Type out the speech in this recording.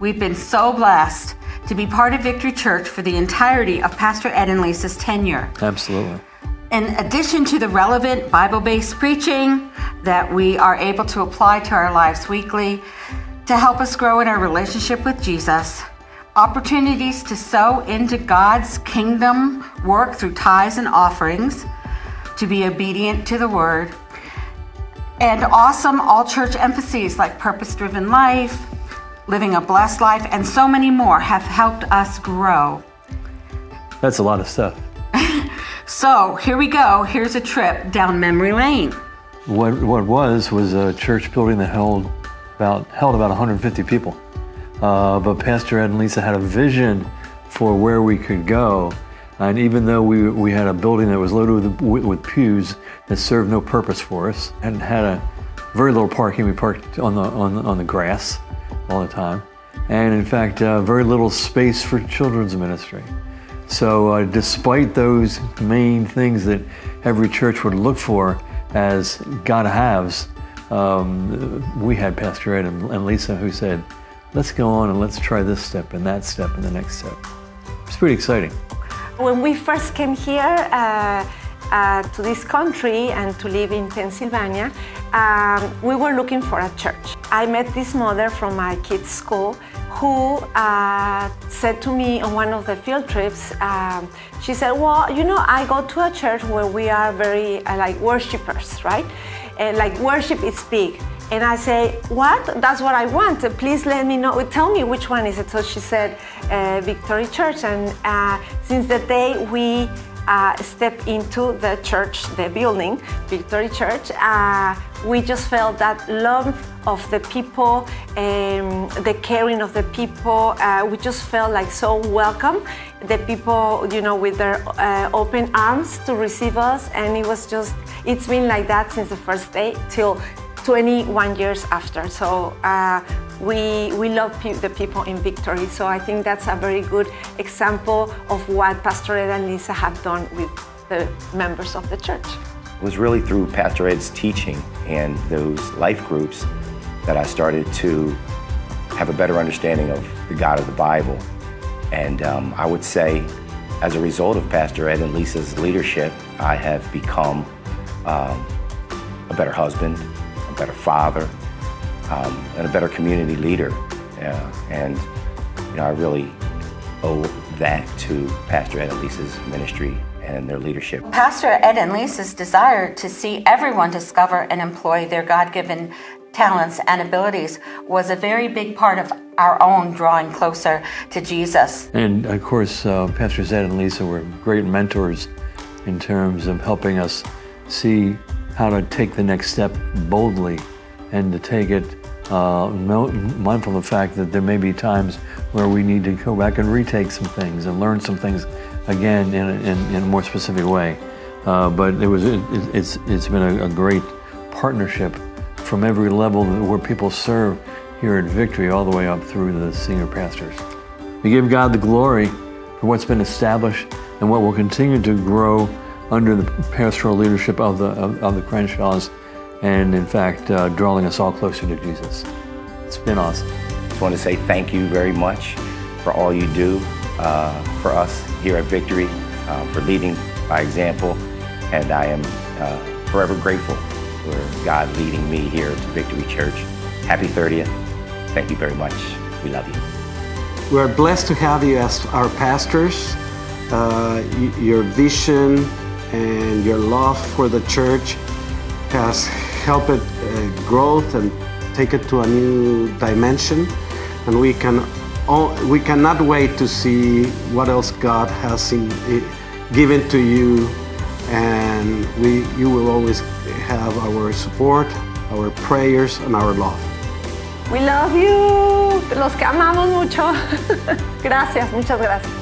We've been so blessed to be part of Victory Church for the entirety of Pastor Ed and Lisa's tenure. Absolutely. In addition to the relevant Bible-based preaching that we are able to apply to our lives weekly to help us grow in our relationship with Jesus, opportunities to sow into God's kingdom work through tithes and offerings, to be obedient to the word, and awesome all-church emphases like purpose-driven life, living a blessed life, and so many more have helped us grow. That's a lot of stuff. So here we go. Here's a trip down memory lane. What was a church building that held about 150 people. But Pastor Ed and Lisa had a vision for where we could go. And even though we had a building that was loaded with pews that served no purpose for us, and had a very little parking, we parked on the grass all the time. And in fact, very little space for children's ministry. So despite those main things that every church would look for as God haves, we had Pastor Ed and Lisa who said, let's go on and let's try this step and that step and the next step. It's pretty exciting. When we first came here to this country and to live in Pennsylvania, we were looking for a church. I met this mother from my kids' school who said to me on one of the field trips, she said, well, you know, I go to a church where we are very like worshipers, right? Like worship is big. And I say, what? That's what I want. Please let me know, tell me which one is it. So she said, Victory Church. And since the day we stepped into the church, the building, Victory Church, we just felt that love of the people, the caring of the people. We just felt like so welcome. The people, you know, with their open arms to receive us. And it was just, it's been like that since the first day till 21 years after. So we love the people in Victory. So I think that's a very good example of what Pastor Ed and Lisa have done with the members of the church. It was really through Pastor Ed's teaching and those life groups that I started to have a better understanding of the God of the Bible. And I would say, as a result of Pastor Ed and Lisa's leadership, I have become a better husband, a better father, and a better community leader. And you know, I really owe that to Pastor Ed and Lisa's ministry and their leadership. Pastor Ed and Lisa's desire to see everyone discover and employ their God-given talents and abilities was a very big part of our own drawing closer to Jesus. And of course, Pastors Ed and Lisa were great mentors in terms of helping us see how to take the next step boldly and to take it mindful of the fact that there may be times where we need to go back and retake some things and learn some things again in a more specific way. But it's been a great partnership from every level where people serve here at Victory all the way up through the senior pastors. We give God the glory for what's been established and what will continue to grow under the pastoral leadership of the Crenshaws, and in fact, drawing us all closer to Jesus. It's been awesome. I just want to say thank you very much for all you do for us here at Victory, for leading by example, and I am forever grateful for God leading me here to Victory Church. Happy 30th. Thank you very much. We love you. We are blessed to have you as our pastors. Your vision and your love for the church has helped it growth and take it to a new dimension. And we cannot wait to see what else God has given to you. And you will always have our support, our prayers, and our love. We love you. Los que amamos mucho. Gracias, muchas gracias.